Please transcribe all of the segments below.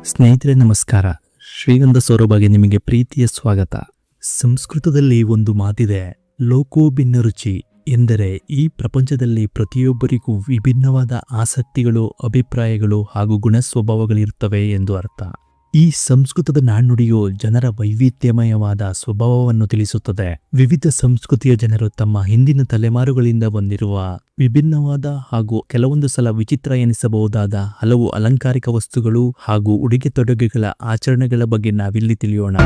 ಸ್ನೇಹಿತರೆ ನಮಸ್ಕಾರ. ಶ್ರೀಗಂಧ ಸೌರಭಗೆ ನಿಮಗೆ ಪ್ರೀತಿಯ ಸ್ವಾಗತ. ಸಂಸ್ಕೃತದಲ್ಲಿ ಒಂದು ಮಾತಿದೆ, ಲೋಕೋ ಭಿನ್ನ ರುಚಿ ಎಂದರೆ ಈ ಪ್ರಪಂಚದಲ್ಲಿ ಪ್ರತಿಯೊಬ್ಬರಿಗೂ ವಿಭಿನ್ನವಾದ ಆಸಕ್ತಿಗಳು, ಅಭಿಪ್ರಾಯಗಳು ಹಾಗೂ ಗುಣ ಸ್ವಭಾವಗಳಿರುತ್ತವೆ ಎಂದು ಅರ್ಥ. ಈ ಸಂಸ್ಕೃತದ ನಾಣ್ಣುಡಿಯು ಜನರ ವೈವಿಧ್ಯಮಯವಾದ ಸ್ವಭಾವವನ್ನು ತಿಳಿಸುತ್ತದೆ. ವಿವಿಧ ಸಂಸ್ಕೃತಿಯ ಜನರು ತಮ್ಮ ಹಿಂದಿನ ತಲೆಮಾರುಗಳಿಂದ ಬಂದಿರುವ ವಿಭಿನ್ನವಾದ ಹಾಗೂ ಕೆಲವೊಂದು ಸಲ ವಿಚಿತ್ರ ಎನಿಸಬಹುದಾದ ಹಲವು ಅಲಂಕಾರಿಕ ವಸ್ತುಗಳು ಹಾಗೂ ಉಡುಗೆ ತೊಡುಗೆಗಳ ಆಚರಣೆಗಳ ಬಗ್ಗೆ ನಾವಿಲ್ಲಿ ತಿಳಿಯೋಣ.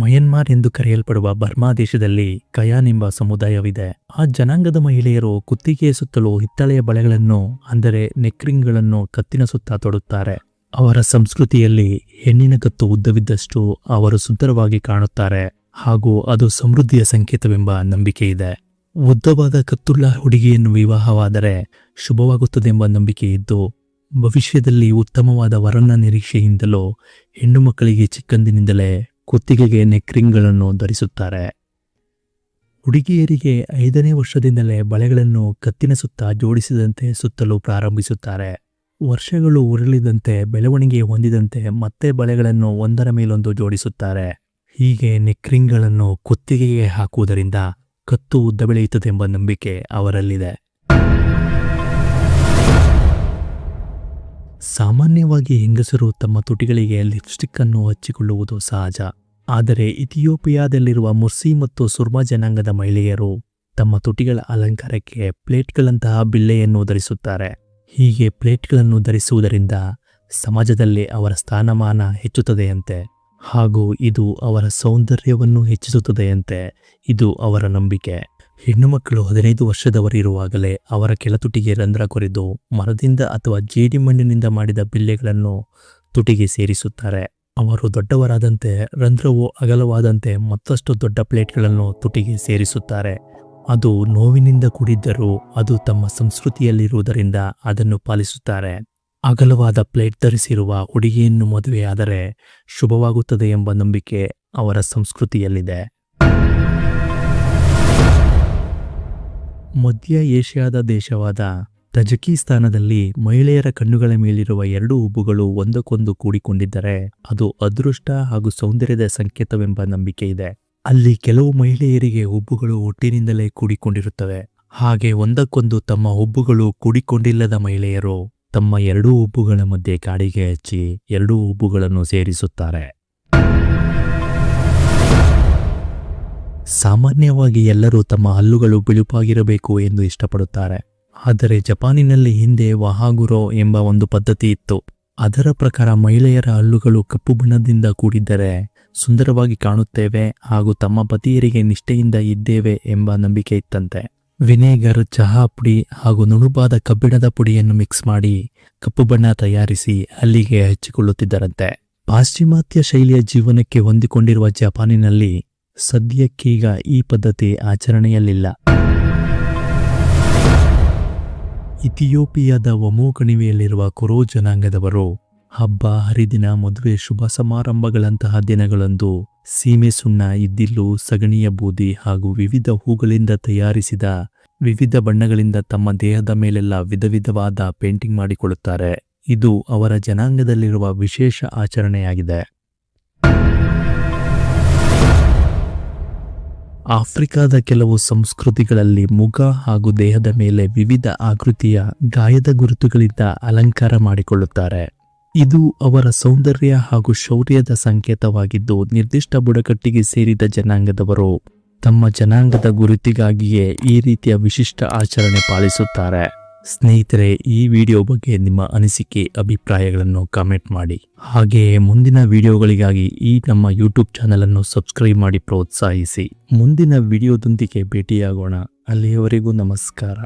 ಮಯನ್ಮಾರ್ ಎಂದು ಕರೆಯಲ್ಪಡುವ ಬರ್ಮಾ ದೇಶದಲ್ಲಿ ಕಯಾನ್ ಎಂಬ ಸಮುದಾಯವಿದೆ. ಆ ಜನಾಂಗದ ಮಹಿಳೆಯರು ಕುತ್ತಿಗೆಯ ಸುತ್ತಲೂ ಹಿತ್ತಾಳೆಯ ಬಳೆಗಳನ್ನು ಅಂದರೆ ನೆಕ್ರಿಂಗ್ಗಳನ್ನು ಕತ್ತಿನ ಸುತ್ತ ತೊಡುತ್ತಾರೆ. ಅವರ ಸಂಸ್ಕೃತಿಯಲ್ಲಿ ಹೆಣ್ಣಿನ ಕತ್ತು ಉದ್ದವಿದ್ದಷ್ಟು ಅವರು ಸುಂದರವಾಗಿ ಕಾಣುತ್ತಾರೆ ಹಾಗೂ ಅದು ಸಮೃದ್ಧಿಯ ಸಂಕೇತವೆಂಬ ನಂಬಿಕೆ ಇದೆ. ಉದ್ದವಾದ ಕತ್ತುಳ್ಳ ಹುಡುಗಿಯನ್ನು ವಿವಾಹವಾದರೆ ಶುಭವಾಗುತ್ತದೆಂಬ ನಂಬಿಕೆ ಇದ್ದು, ಭವಿಷ್ಯದಲ್ಲಿ ಉತ್ತಮವಾದ ವರನ ನಿರೀಕ್ಷೆಯಿಂದಲೂ ಹೆಣ್ಣು ಮಕ್ಕಳಿಗೆ ಚಿಕ್ಕಂದಿನಿಂದಲೇ ಕುತ್ತಿಗೆಗೆ ನೆಕ್ರಿಂಗ್ಗಳನ್ನು ಧರಿಸುತ್ತಾರೆ. ಹುಡುಗಿಯರಿಗೆ 5ನೇ ವರ್ಷದಿಂದಲೇ ಬಳೆಗಳನ್ನು ಕತ್ತಿನ ಸುತ್ತ ಜೋಡಿಸಿದಂತೆ ಸುತ್ತಲು ಪ್ರಾರಂಭಿಸುತ್ತಾರೆ. ವರ್ಷಗಳು ಉರುಳಿದಂತೆ ಬೆಳವಣಿಗೆ ಹೊಂದಿದಂತೆ ಮತ್ತೆ ಬಳೆಗಳನ್ನು ಒಂದರ ಮೇಲೊಂದು ಜೋಡಿಸುತ್ತಾರೆ. ಹೀಗೆ ನೆಕ್ರಿಂಗ್ಗಳನ್ನು ಕುತ್ತಿಗೆಗೆ ಹಾಕುವುದರಿಂದ ಕತ್ತು ಉದ್ದ ಬೆಳೆಯುತ್ತದೆಂಬ ನಂಬಿಕೆ ಅವರಲ್ಲಿದೆ. ಸಾಮಾನ್ಯವಾಗಿ ಹೆಂಗಸರು ತಮ್ಮ ತುಟಿಗಳಿಗೆ ಲಿಪ್ಸ್ಟಿಕ್ ಅನ್ನು ಹಚ್ಚಿಕೊಳ್ಳುವುದು ಸಹಜ. ಆದರೆ ಇಥಿಯೋಪಿಯಾದಲ್ಲಿರುವ ಮುರ್ಸಿ ಮತ್ತು ಸುರ್ಮಾ ಜನಾಂಗದ ಮಹಿಳೆಯರು ತಮ್ಮ ತುಟಿಗಳ ಅಲಂಕಾರಕ್ಕೆ ಪ್ಲೇಟ್ಗಳಂತಹ ಬಿಲ್ಲೆಯನ್ನು ಧರಿಸುತ್ತಾರೆ. ಹೀಗೆ ಪ್ಲೇಟ್ಗಳನ್ನು ಧರಿಸುವುದರಿಂದ ಸಮಾಜದಲ್ಲಿ ಅವರ ಸ್ಥಾನಮಾನ ಹೆಚ್ಚುತ್ತದೆಯಂತೆ ಹಾಗೂ ಇದು ಅವರ ಸೌಂದರ್ಯವನ್ನು ಹೆಚ್ಚಿಸುತ್ತದೆಯಂತೆ. ಇದು ಅವರ ನಂಬಿಕೆ. ಹೆಣ್ಣು ಮಕ್ಕಳು 15 ವರ್ಷದವರಿರುವಾಗಲೇ ಅವರ ಕೆಳತುಟಿಗೆ ರಂಧ್ರ ಕೊರೆದು ಮರದಿಂದ ಅಥವಾ ಜೇಡಿಮಣ್ಣಿನಿಂದ ಮಾಡಿದ ಬಿಲ್ಲೆಗಳನ್ನು ತುಟಿಗೆ ಸೇರಿಸುತ್ತಾರೆ. ಅವರು ದೊಡ್ಡವರಾದಂತೆ ರಂಧ್ರವು ಅಗಲವಾದಂತೆ ಮತ್ತಷ್ಟು ದೊಡ್ಡ ಪ್ಲೇಟ್ಗಳನ್ನು ತುಟಿಗೆ ಸೇರಿಸುತ್ತಾರೆ. ಅದು ನೋವಿನಿಂದ ಕೂಡಿದ್ದರೂ ಅದು ತಮ್ಮ ಸಂಸ್ಕೃತಿಯಲ್ಲಿರುವುದರಿಂದ ಅದನ್ನು ಪಾಲಿಸುತ್ತಾರೆ. ಅಗಲವಾದ ಪ್ಲೇಟ್ ಧರಿಸಿರುವ ಹುಡುಗಿಯನ್ನು ಮದುವೆಯಾದರೆ ಶುಭವಾಗುತ್ತದೆ ಎಂಬ ನಂಬಿಕೆ ಅವರ ಸಂಸ್ಕೃತಿಯಲ್ಲಿದೆ. ಮಧ್ಯ ಏಷ್ಯಾದ ದೇಶವಾದ ತಜಕಿಸ್ತಾನದಲ್ಲಿ ಮಹಿಳೆಯರ ಕಣ್ಣುಗಳ ಮೇಲಿರುವ 2 ಹುಬ್ಬುಗಳು ಒಂದಕ್ಕೊಂದು ಕೂಡಿಕೊಂಡಿದ್ದರೆ ಅದು ಅದೃಷ್ಟ ಹಾಗೂ ಸೌಂದರ್ಯದ ಸಂಕೇತವೆಂಬ ನಂಬಿಕೆ ಇದೆ. ಅಲ್ಲಿ ಕೆಲವು ಮಹಿಳೆಯರಿಗೆ ಹುಬ್ಬುಗಳು ಹುಟ್ಟಿನಿಂದಲೇ ಕೂಡಿಕೊಂಡಿರುತ್ತವೆ. ಹಾಗೆ ಒಂದಕ್ಕೊಂದು ತಮ್ಮ ಹುಬ್ಬುಗಳು ಕೂಡಿಕೊಂಡಿಲ್ಲದ ಮಹಿಳೆಯರು ತಮ್ಮ 2 ಹುಬ್ಬುಗಳ ಮಧ್ಯೆ ಕಾಡಿಗೆ ಹಚ್ಚಿ 2 ಹುಬ್ಬುಗಳನ್ನು ಸೇರಿಸುತ್ತಾರೆ. ಸಾಮಾನ್ಯವಾಗಿ ಎಲ್ಲರೂ ತಮ್ಮ ಹಲ್ಲುಗಳು ಬಿಳುಪಾಗಿರಬೇಕು ಎಂದು ಇಷ್ಟಪಡುತ್ತಾರೆ. ಆದರೆ ಜಪಾನಿನಲ್ಲಿ ಹಿಂದೆ ವಹಾಗುರೋ ಎಂಬ ಒಂದು ಪದ್ಧತಿ ಇತ್ತು. ಅದರ ಪ್ರಕಾರ ಮಹಿಳೆಯರ ಹಲ್ಲುಗಳು ಕಪ್ಪು ಬಣ್ಣದಿಂದ ಕೂಡಿದ್ದರೆ ಸುಂದರವಾಗಿ ಕಾಣುತ್ತೇವೆ ಹಾಗೂ ತಮ್ಮ ಪತಿಯರಿಗೆ ನಿಷ್ಠೆಯಿಂದ ಇದ್ದೇವೆ ಎಂಬ ನಂಬಿಕೆ ಇತ್ತಂತೆ. ವಿನೆಗರ್, ಚಹಾ ಪುಡಿ ಹಾಗೂ ನುಣುಪಾದ ಕಬ್ಬಿಣದ ಪುಡಿಯನ್ನು ಮಿಕ್ಸ್ ಮಾಡಿ ಕಪ್ಪು ಬಣ್ಣ ತಯಾರಿಸಿ ಹಲ್ಲಿಗೆ ಹಚ್ಚಿಕೊಳ್ಳುತ್ತಿದ್ದರಂತೆ. ಪಾಶ್ಚಿಮಾತ್ಯ ಶೈಲಿಯ ಜೀವನಕ್ಕೆ ಹೊಂದಿಕೊಂಡಿರುವ ಜಪಾನಿನಲ್ಲಿ ಸದ್ಯಕ್ಕೀಗ ಈ ಪದ್ಧತಿ ಆಚರಣೆಯಲ್ಲಿಲ್ಲ. ಇಥಿಯೋಪಿಯಾದ ವಮೋ ಕಣಿವೆಯಲ್ಲಿರುವ ಕೊರೋ ಜನಾಂಗದವರು ಹಬ್ಬ, ಹರಿದಿನ, ಮದುವೆ, ಶುಭ ಸಮಾರಂಭಗಳಂತಹ ದಿನಗಳಂದು ಸೀಮೆ ಸುಣ್ಣ, ಇದ್ದಿಲು, ಸಗಣಿಯ ಬೂದಿ ಹಾಗೂ ವಿವಿಧ ಹೂಗಳಿಂದ ತಯಾರಿಸಿದ ವಿವಿಧ ಬಣ್ಣಗಳಿಂದ ತಮ್ಮ ದೇಹದ ಮೇಲೆಲ್ಲ ವಿಧವಿಧವಾದ ಪೇಂಟಿಂಗ್ ಮಾಡಿಕೊಳ್ಳುತ್ತಾರೆ. ಇದು ಅವರ ಜನಾಂಗದಲ್ಲಿರುವ ವಿಶೇಷ ಆಚರಣೆಯಾಗಿದೆ. ಆಫ್ರಿಕಾದ ಕೆಲವು ಸಂಸ್ಕೃತಿಗಳಲ್ಲಿ ಮುಖ ಹಾಗೂ ದೇಹದ ಮೇಲೆ ವಿವಿಧ ಆಕೃತಿಯ ಗಾಯದ ಗುರುತುಗಳಿಂದ ಅಲಂಕಾರ ಮಾಡಿಕೊಳ್ಳುತ್ತಾರೆ. ಇದು ಅವರ ಸೌಂದರ್ಯ ಹಾಗೂ ಶೌರ್ಯದ ಸಂಕೇತವಾಗಿದ್ದು, ನಿರ್ದಿಷ್ಟ ಬುಡಕಟ್ಟಿಗೆ ಸೇರಿದ ಜನಾಂಗದವರು ತಮ್ಮ ಜನಾಂಗದ ಗುರುತಿಗಾಗಿಯೇ ಈ ರೀತಿಯ ವಿಶಿಷ್ಟ ಆಚರಣೆ ಪಾಲಿಸುತ್ತಾರೆ. ಸ್ನೇಹಿತರೆ, ಈ ವಿಡಿಯೋ ಬಗ್ಗೆ ನಿಮ್ಮ ಅನಿಸಿಕೆ, ಅಭಿಪ್ರಾಯಗಳನ್ನು ಕಾಮೆಂಟ್ ಮಾಡಿ. ಹಾಗೆಯೇ ಮುಂದಿನ ವಿಡಿಯೋಗಳಿಗಾಗಿ ಈ ನಮ್ಮ ಯೂಟ್ಯೂಬ್ ಚಾನಲ್ ಅನ್ನು ಸಬ್ಸ್ಕ್ರೈಬ್ ಮಾಡಿ ಪ್ರೋತ್ಸಾಹಿಸಿ. ಮುಂದಿನ ವಿಡಿಯೋದೊಂದಿಗೆ ಭೇಟಿಯಾಗೋಣ. ಅಲ್ಲಿಯವರೆಗೂ ನಮಸ್ಕಾರ.